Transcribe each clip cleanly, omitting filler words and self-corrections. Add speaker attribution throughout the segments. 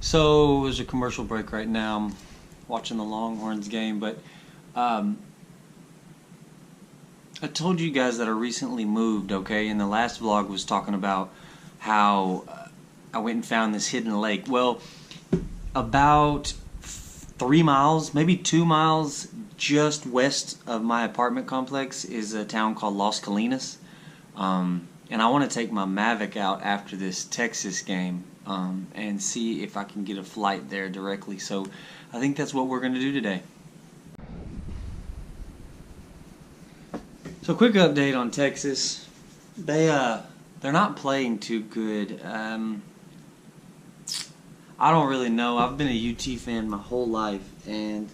Speaker 1: So there's a commercial break right now. I'm watching the Longhorns game, but I told you guys that I recently moved, okay? And the last vlog was talking about how I went and found this hidden lake. Well, about 3 miles, maybe 2 miles just west of my apartment complex is a town called Las Colinas. And I want to take my Mavic out after this Texas game and see if I can get a flight there directly. So I think that's what we're going to do today. So quick update on Texas. They're not playing too good. I don't really know. I've been a UT fan my whole life, and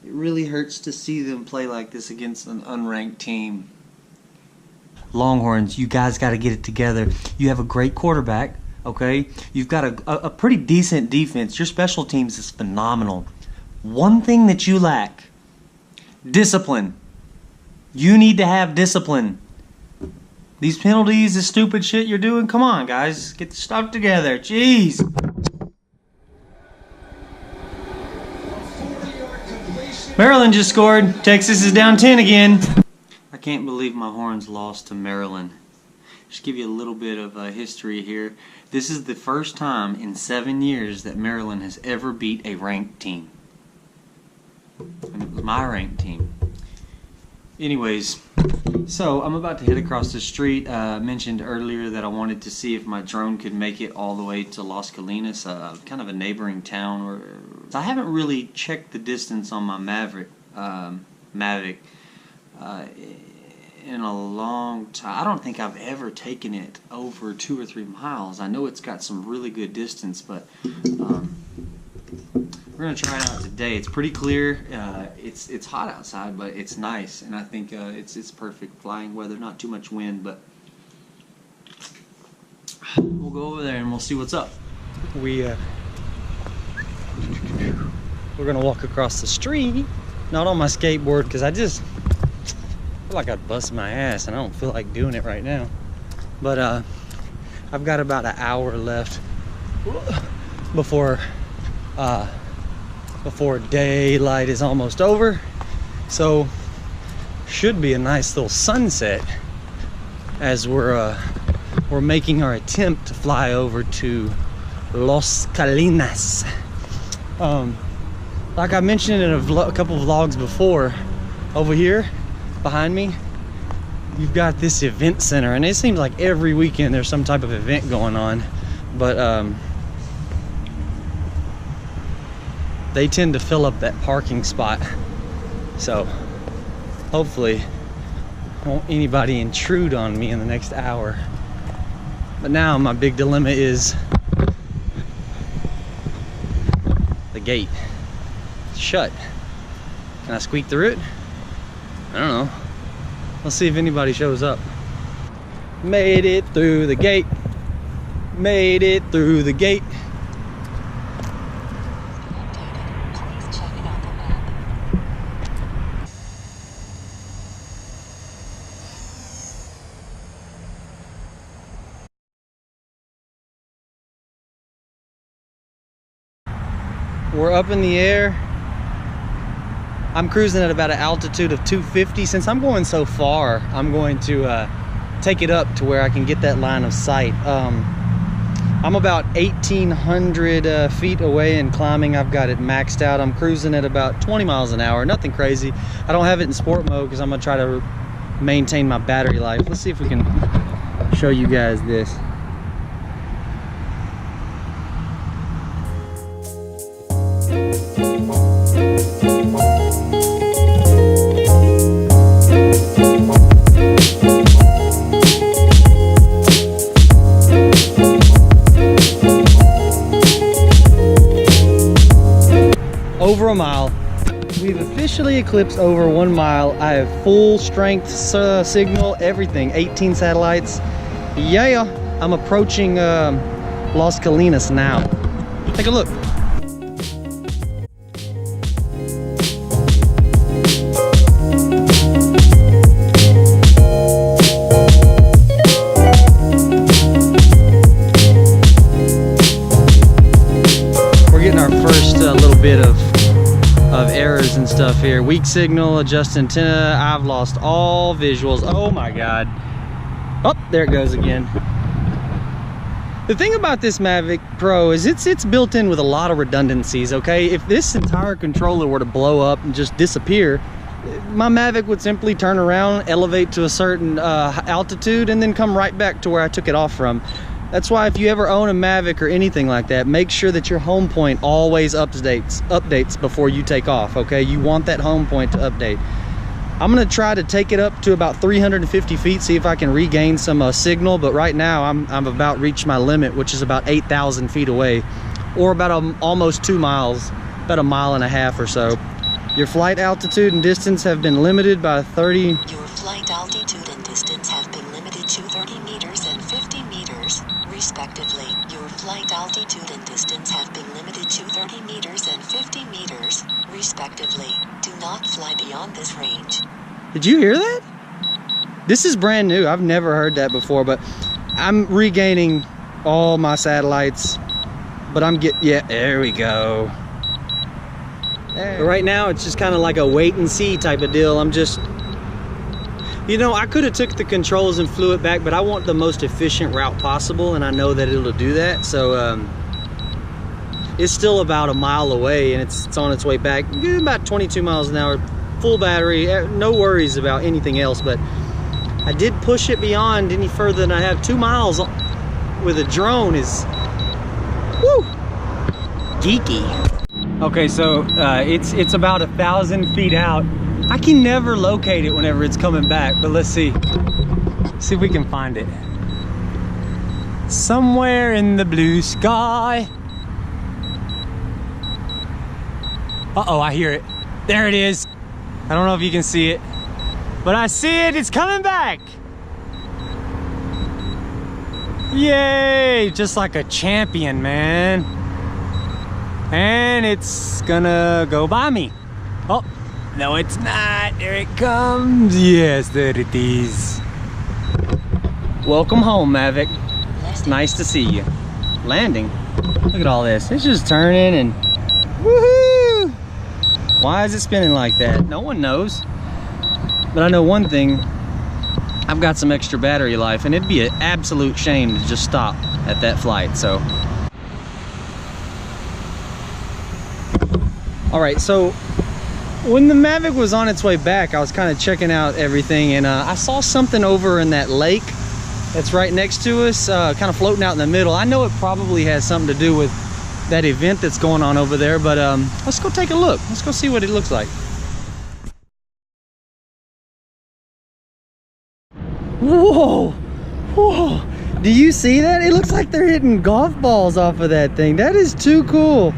Speaker 1: it really hurts to see them play like this against an unranked team. Longhorns, you guys got to get it together. You have a great quarterback, okay? You've got a pretty decent defense. Your special teams is phenomenal. One thing that you lack, discipline. You need to have discipline. These penalties, this stupid shit you're doing, come on, guys. Get the stuff together. Jeez. Maryland just scored. Texas is down 10 again. I can't believe my Horns lost to Maryland. Just give you a little bit of history here. This is the first time in 7 years that Maryland has ever beat a ranked team. And it was my ranked team. Anyways, so I'm about to head across the street. I mentioned earlier that I wanted to see if my drone could make it all the way to Las Colinas, kind of a neighboring town. I haven't really checked the distance on my Mavic in a long time. I don't think I've ever taken it over 2 or 3 miles. I know it's got some really good distance, but we're gonna try it out today. It's pretty clear. It's hot outside, but it's nice, and I think it's perfect flying weather. Not too much wind, but we'll go over there and we'll see what's up. We're gonna walk across the street, not on my skateboard, because I just feel like I'd bust my ass, and I don't feel like doing it right now. But I've got about an hour left before daylight is almost over, so should be a nice little sunset as we're making our attempt to fly over to Las Colinas. Like I mentioned in a couple of vlogs before, over here behind me you've got this event center, and it seems like every weekend there's some type of event going on, but they tend to fill up that parking spot, so hopefully won't anybody intrude on me in the next hour. But now my big dilemma is the gate. It's shut. Can I squeak through it? I don't know. Let's see if anybody shows up. Made it through the gate. Made it through the gate. We're up in the air. I'm cruising at about an altitude of 250. Since I'm going so far, I'm going to take it up to where I can get that line of sight. I'm about 1,800 feet away and climbing. I've got it maxed out. I'm cruising at about 20 miles an hour, nothing crazy. I don't have it in sport mode because I'm gonna try to maintain my battery life. Let's see if we can show you guys this. Over a mile. We've officially eclipsed over 1 mile. I have full strength signal, everything, 18 satellites. Yeah, I'm approaching Las Colinas now. Take a look. stuff here. Weak signal, adjust antenna. I've lost all visuals. Oh my God. Oh, there it goes again. The thing about this Mavic Pro is it's built in with a lot of redundancies, okay? If this entire controller were to blow up and just disappear, my Mavic would simply turn around, elevate to a certain altitude, and then come right back to where I took it off from. That's why if you ever own a Mavic or anything like that, make sure that your home point always updates before you take off, okay? You want that home point to update. I'm gonna try to take it up to about 350 feet, see if I can regain some signal, but right now I'm about reached my limit, which is about 8,000 feet away, or about almost 2 miles, about 1.5 miles or so. Your flight altitude and distance have been limited by 30.
Speaker 2: Your flight altitude and distance have been limited to 30 meters and 50 meters, respectively. Your flight altitude and distance have been limited to 30 meters and 50 meters, respectively. Do not fly beyond this range.
Speaker 1: Did you hear that? This is brand new. I've never heard that before, but I'm regaining all my satellites. But yeah, there we go. But right now, it's just kind of like a wait and see type of deal. I'm just, you know, I could have took the controls and flew it back, but I want the most efficient route possible, and I know that it'll do that. So it's still about 1 mile away, and it's on its way back. About 22 miles an hour, full battery, no worries about anything else. But I did push it beyond any further than I have. 2 miles with a drone is, woo, geeky. Okay, so it's about 1,000 feet out. I can never locate it whenever it's coming back, but let's see if we can find it. Somewhere in the blue sky. Uh-oh, I hear it. There it is. I don't know if you can see it, but I see it. It's coming back. Yay, just like a champion, man. And it's gonna go by me. Oh, no it's not. There it comes. Yes, there it is. Welcome home, Mavic. It's nice to see you. Landing. Look at all this. It's just turning and woohoo! Why is it spinning like that? No one knows. But I know one thing. I've got some extra battery life, and it'd be an absolute shame to just stop at that flight, so. All right, so when the Mavic was on its way back, I was kind of checking out everything, and I saw something over in that lake that's right next to us, kind of floating out in the middle. I know it probably has something to do with that event that's going on over there, but let's go take a look. Let's go see what it looks like. Whoa, whoa, do you see that? It looks like they're hitting golf balls off of that thing. That is too cool.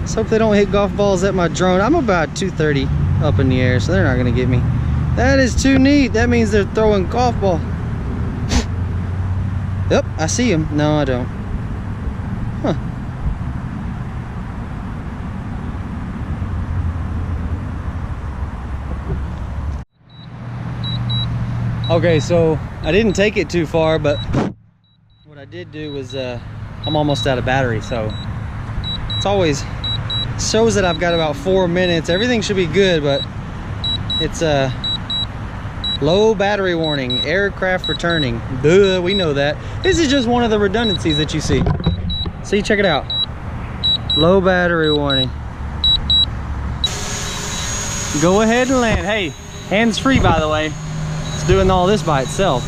Speaker 1: Let's hope they don't hit golf balls at my drone. I'm about 230 up in the air, so they're not gonna get me. That is too neat. That means they're throwing golf ball. Yep, I see them. No, I don't. Huh. Okay, so I didn't take it too far, but what I did do was I'm almost out of battery, so it's always shows that I've got about 4 minutes. Everything should be good, but it's a low battery warning, aircraft returning. Duh, we know that. This is just one of the redundancies that you see. See, check it out. Low battery warning. Go ahead and land. Hey, hands free, by the way. It's doing all this by itself.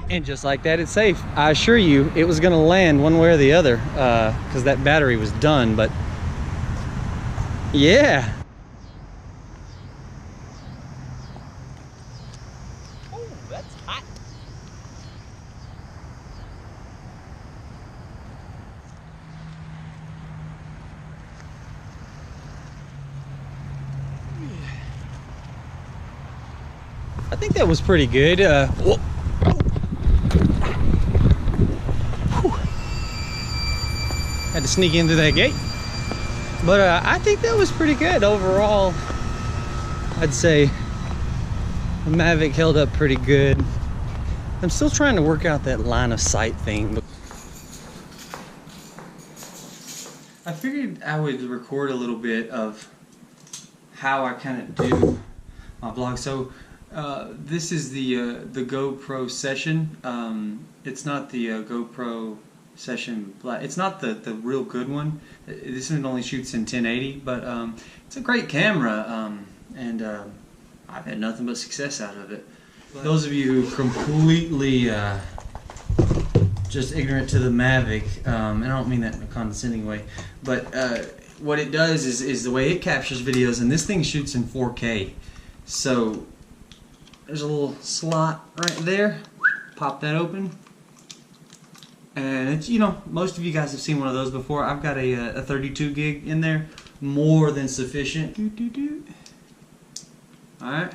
Speaker 1: And just like that, it's safe. I assure you, it was gonna land one way or the other because that battery was done, but yeah. Oh, that's hot. I think that was pretty good. Whoa. Had to sneak in through that gate, but I think that was pretty good overall. I'd say The Mavic held up pretty good. I'm still trying to work out that line of sight thing. I figured I would record a little bit of how I kind of do my vlog. So this is the GoPro Session. It's not the GoPro Session Black. It's not the real good one. This one only shoots in 1080, but it's a great camera, and I've had nothing but success out of it. Those of you who completely just ignorant to the Mavic, and I don't mean that in a condescending way, but what it does is the way it captures videos, and this thing shoots in 4K. So there's a little slot right there. Pop that open, and it's, you know, most of you guys have seen one of those before. I've got a 32 gig in there, more than sufficient. All right,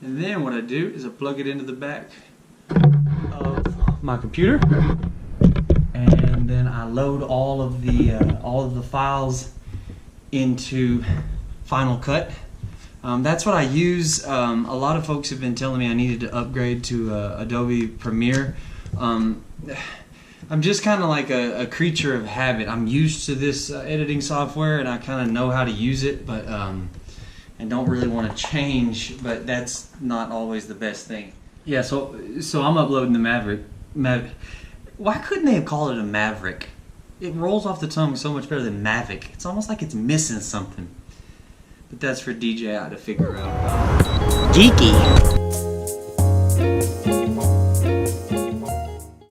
Speaker 1: and then what I do is I plug it into the back of my computer, and then I load all of the files into Final Cut. That's what I use. A lot of folks have been telling me I needed to upgrade to Adobe Premiere. I'm just kind of like a creature of habit. I'm used to this editing software, and I kind of know how to use it, but and don't really want to change. But that's not always the best thing. Yeah, so I'm uploading the Mavic. Why couldn't they have called it a Maverick? It rolls off the tongue so much better than Mavic. It's almost like it's missing something. But that's for DJI to figure out. Geeky.